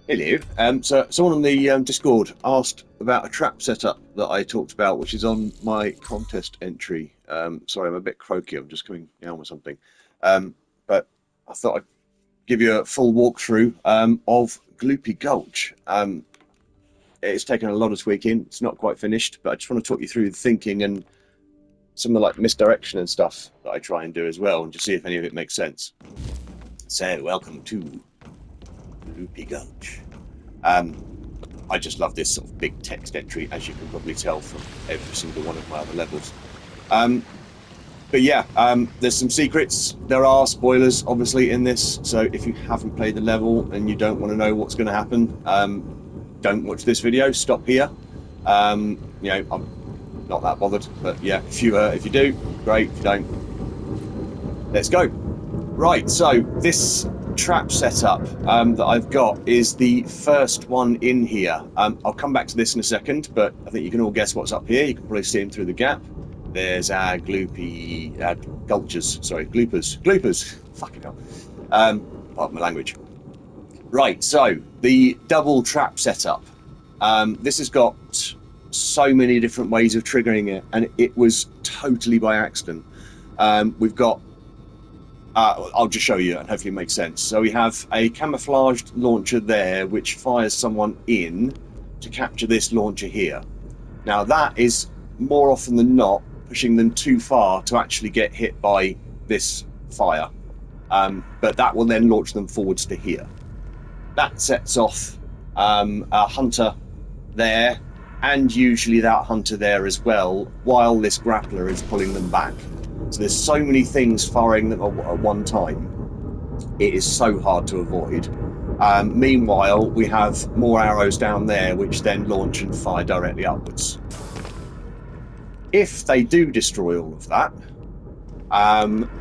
Hello. So someone on the Discord asked about a trap setup that I talked about, which is on my contest entry. Sorry, I'm a bit croaky. I'm just coming down with something. But I thought I'd give you a full walkthrough of Gloopy Gulch. It's taken a lot of tweaking. It's not quite finished, but I just want to talk you through the thinking and some of the misdirection and stuff that I try and do as well, and just see if any of it makes sense. So, welcome to Gloopy Gulch. Um, I just love this sort of big text entry, as you can probably tell from every single one of my other levels. But yeah, there's some secrets. There are spoilers, obviously, in this. So if you haven't played the level and you don't want to know what's going to happen, don't watch this video. Stop here. I'm not that bothered, but yeah, if you do, great. If you don't, let's go. Right, so this trap setup that I've got is the first one in here. I'll come back to this in a second, but I think you can all guess what's up here. You can probably see him through the gap. There's our Gloopy, Gloopers. Fucking hell. Pardon my language. Right, so the double trap setup. This has got so many different ways of triggering it, and it was totally by accident. We've got I'll just show you and hopefully it makes sense. So we have a camouflaged launcher there which fires someone in to capture this launcher here. Now that is more often than not pushing them too far to actually get hit by this fire. But that will then launch them forwards to here. That sets off a hunter there, and usually that hunter there as well, while this grappler is pulling them back. So there's so many things firing them at one time. It is so hard to avoid. Meanwhile, we have more arrows down there, which then launch and fire directly upwards. If they do destroy all of that,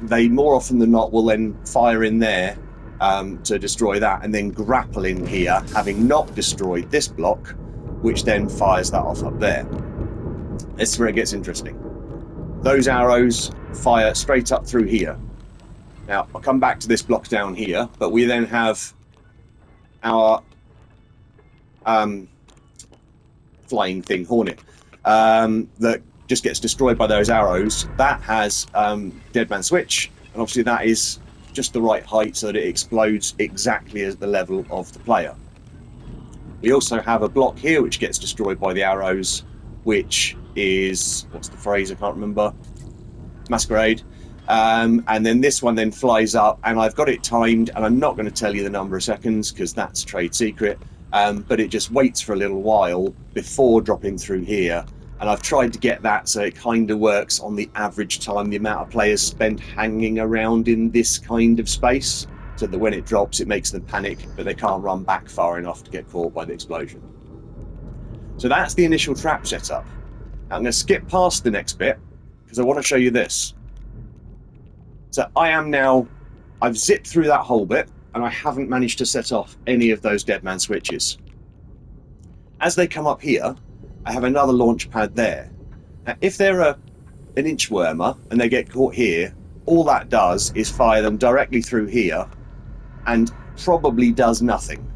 they more often than not will then fire in there to destroy that, and then grapple in here, having not destroyed this block, which then fires that off up there. This is where it gets interesting. Those arrows fire straight up through here. Now, I'll come back to this block down here, but we then have our flying thing, Hornet, that just gets destroyed by those arrows. That has Dead Man Switch, and obviously that is just the right height so that it explodes exactly at the level of the player. We also have a block here which gets destroyed by the arrows, which is, what's the phrase, I can't remember, Masquerade. And then this one then flies up, and I've got it timed, and I'm not going to tell you the number of seconds because that's trade secret, but it just waits for a little while before dropping through here. And I've tried to get that so it kind of works on the average time the amount of players spent hanging around in this kind of space, so that when it drops it makes them panic, but they can't run back far enough to get caught by the explosion. So that's the initial trap setup. Now I'm going to skip past the next bit because I want to show you this. So I've zipped through that whole bit, and I haven't managed to set off any of those Dead Man switches. As they come up here, I have another launch pad there. Now, if they're an inchwormer and they get caught here, all that does is fire them directly through here and probably does nothing.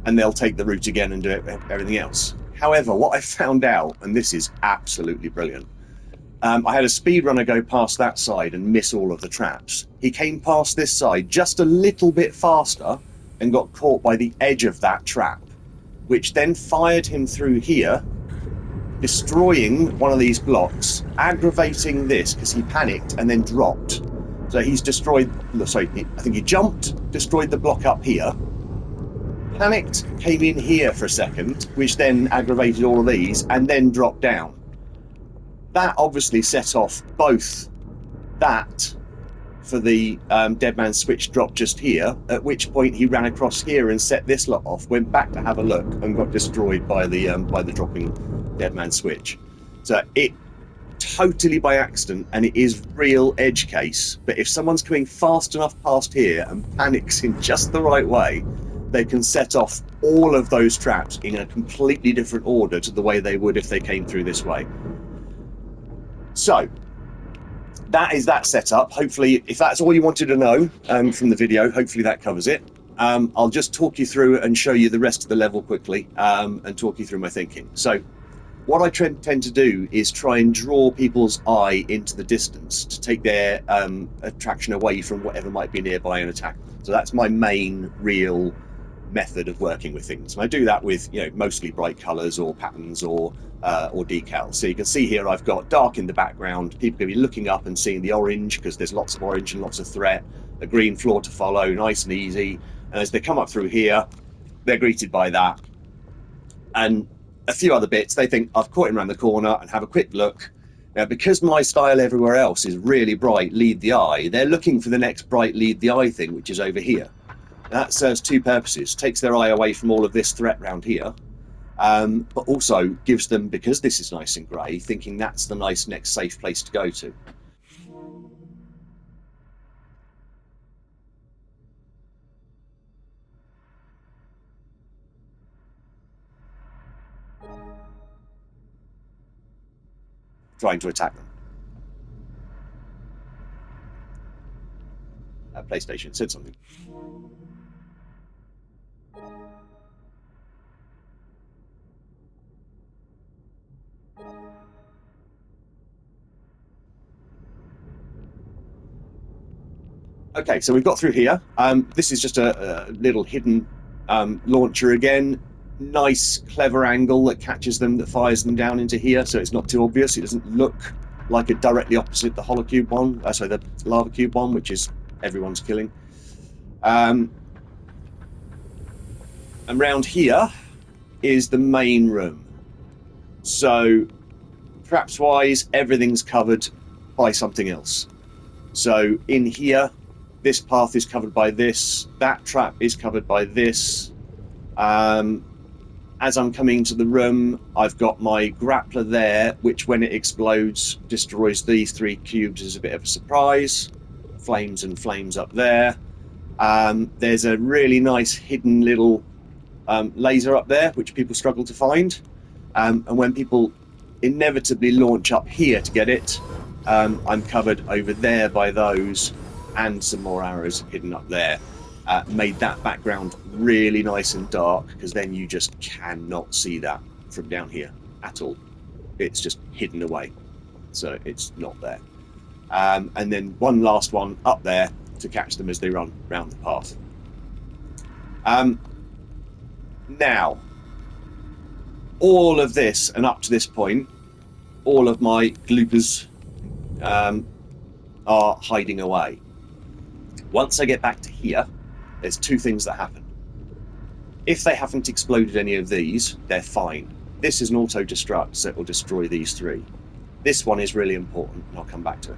And they'll take the route again and do everything else. However, what I found out, and this is absolutely brilliant, I had a speedrunner go past that side and miss all of the traps. He came past this side just a little bit faster and got caught by the edge of that trap, which then fired him through here, destroying one of these blocks, aggravating this because he panicked and then dropped. So he's destroyed, I think he jumped, destroyed the block up here, panicked, came in here for a second, which then aggravated all of these, and then dropped down. That obviously set off both that for the Dead Man switch drop just here, at which point he ran across here and set this lot off, went back to have a look, and got destroyed by the dropping Dead Man switch. So it totally by accident, and it is real edge case, but if someone's coming fast enough past here and panics in just the right way, they can set off all of those traps in a completely different order to the way they would if they came through this way. So that is that setup. Hopefully, if that's all you wanted to know from the video, hopefully that covers it. I'll just talk you through and show you the rest of the level quickly, and talk you through my thinking. So what I tend to do is try and draw people's eye into the distance to take their attraction away from whatever might be nearby and attack. So that's my main real method of working with things. And I do that with, you know, mostly bright colours or patterns or decals. So you can see here I've got dark in the background. People can be looking up and seeing the orange because there's lots of orange and lots of threat. A green floor to follow, nice and easy. And as they come up through here, they're greeted by that. And a few other bits, they think I've caught him around the corner and have a quick look. Now, because my style everywhere else is really bright, lead the eye, they're looking for the next bright lead the eye thing, which is over here. That serves two purposes. Takes their eye away from all of this threat round here, but also gives them, because this is nice and grey, thinking that's the nice next safe place to go to. Trying to attack them. PlayStation said something. Okay, so we've got through here. This is just a little hidden launcher again. Nice, clever angle that catches them, that fires them down into here, so it's not too obvious. It doesn't look like it directly opposite the hollow cube one. Sorry, the lava cube one, which is everyone's killing. And round here is the main room. So, traps-wise, everything's covered by something else. So in here, this path is covered by this. That trap is covered by this. As I'm coming into the room, I've got my grappler there, which when it explodes, destroys these three cubes as a bit of a surprise. Flames and flames up there. There's a really nice hidden little laser up there, which people struggle to find. And when people inevitably launch up here to get it, I'm covered over there by those, and some more arrows hidden up there. Made that background really nice and dark, because then you just cannot see that from down here at all. It's just hidden away, so it's not there. And then one last one up there to catch them as they run round the path. Now, all of this, and up to this point, all of my gloopers are hiding away. Once I get back to here, there's two things that happen. If they haven't exploded any of these, they're fine. This is an auto-destruct, so it will destroy these three. This one is really important, and I'll come back to it.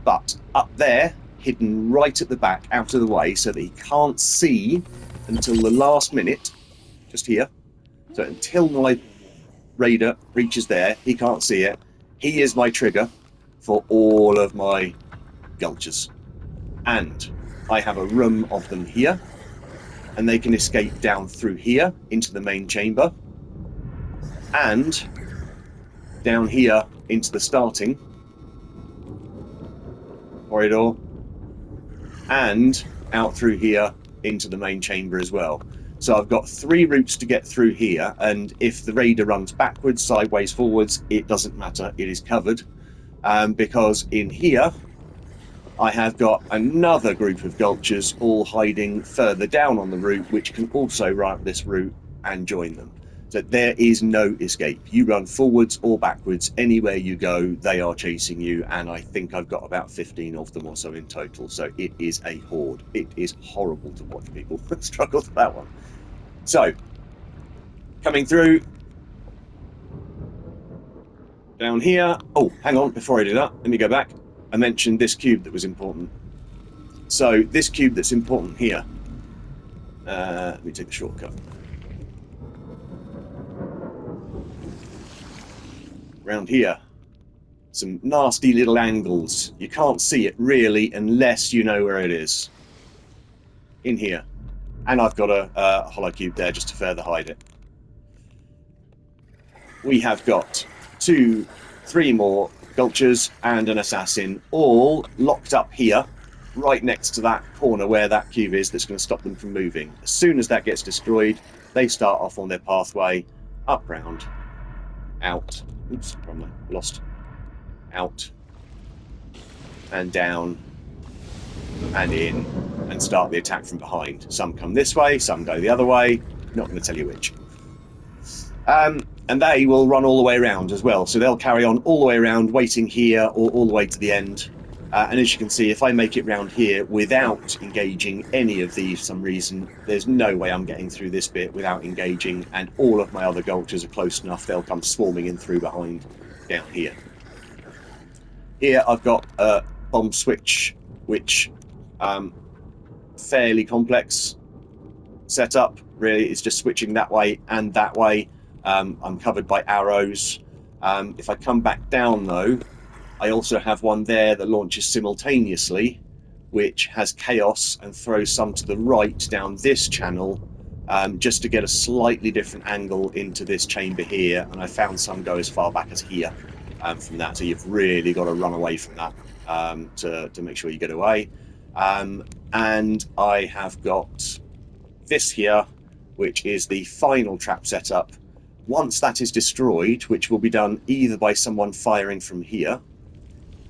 But up there, hidden right at the back, out of the way, so that he can't see until the last minute, just here. So until my raider reaches there, he can't see it. He is my trigger for all of my gulches. And I have a room of them here, and they can escape down through here into the main chamber, and down here into the starting corridor, and out through here into the main chamber as well. So I've got three routes to get through here, and if the raider runs backwards, sideways, forwards, it doesn't matter, it is covered. Because in here I have got another group of gulchers all hiding further down on the route, which can also run up this route and join them. So there is no escape. You run forwards or backwards, anywhere you go, they are chasing you, and I think I've got about 15 of them or so in total. So it is a horde. It is horrible to watch people struggle with that one. So, coming through, down here. Oh, hang on, before I do that, let me go back. I mentioned this cube that was important. So this cube that's important here, let me take the shortcut. Around here, some nasty little angles. You can't see it really unless you know where it is. In here. And I've got a hollow cube there just to further hide it. We have got 2, 3 more gulchers and an assassin, all locked up here, right next to that corner where that cube is that's going to stop them from moving. As soon as that gets destroyed, they start off on their pathway, up, round, out. Oops, wrong, lost. Out and down and in, and start the attack from behind. Some come this way, some go the other way. Not going to tell you which. And they will run all the way around as well. So they'll carry on all the way around, waiting here or all the way to the end. And as you can see, if I make it round here without engaging any of these for some reason, there's no way I'm getting through this bit without engaging. And all of my other gulchers are close enough, they'll come swarming in through behind down here. Here I've got a bomb switch, which fairly complex setup. Really, it's just switching that way and that way. I'm covered by arrows. If I come back down though, I also have one there that launches simultaneously, which has chaos and throws some to the right down this channel, just to get a slightly different angle into this chamber here. And I found some go as far back as here from that. So you've really got to run away from that to make sure you get away. And I have got this here, which is the final trap setup. Once that is destroyed, which will be done either by someone firing from here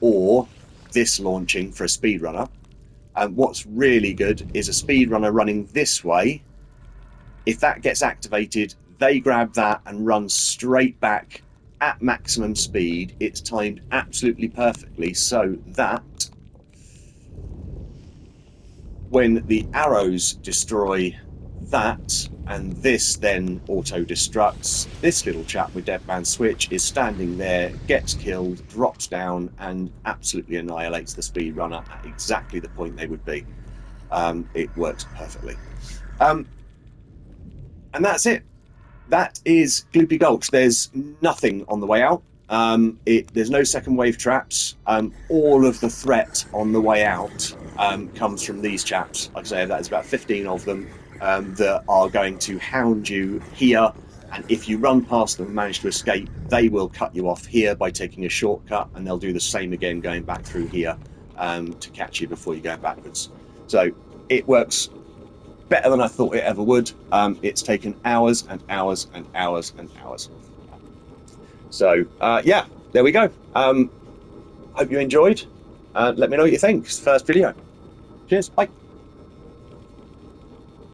or this launching for a speedrunner. And what's really good is a speedrunner running this way. If that gets activated, they grab that and run straight back at maximum speed. It's timed absolutely perfectly so that when the arrows destroy that and this then auto-destructs, this little chap with Dead Man Switch is standing there, gets killed, drops down and absolutely annihilates the speedrunner at exactly the point they would be. It works perfectly. And that's it. That is Gloopy Gulch. There's nothing on the way out. There's no second wave traps. All of the threat on the way out comes from these chaps. Like I say, that is about 15 of them that are going to hound you here. And if you run past them and manage to escape, they will cut you off here by taking a shortcut, and they'll do the same again going back through here to catch you before you go backwards. So it works better than I thought it ever would. It's taken hours and hours and hours and hours. So yeah, there we go. Hope you enjoyed. Let me know what you think. It's the first video. Cheers. Bye.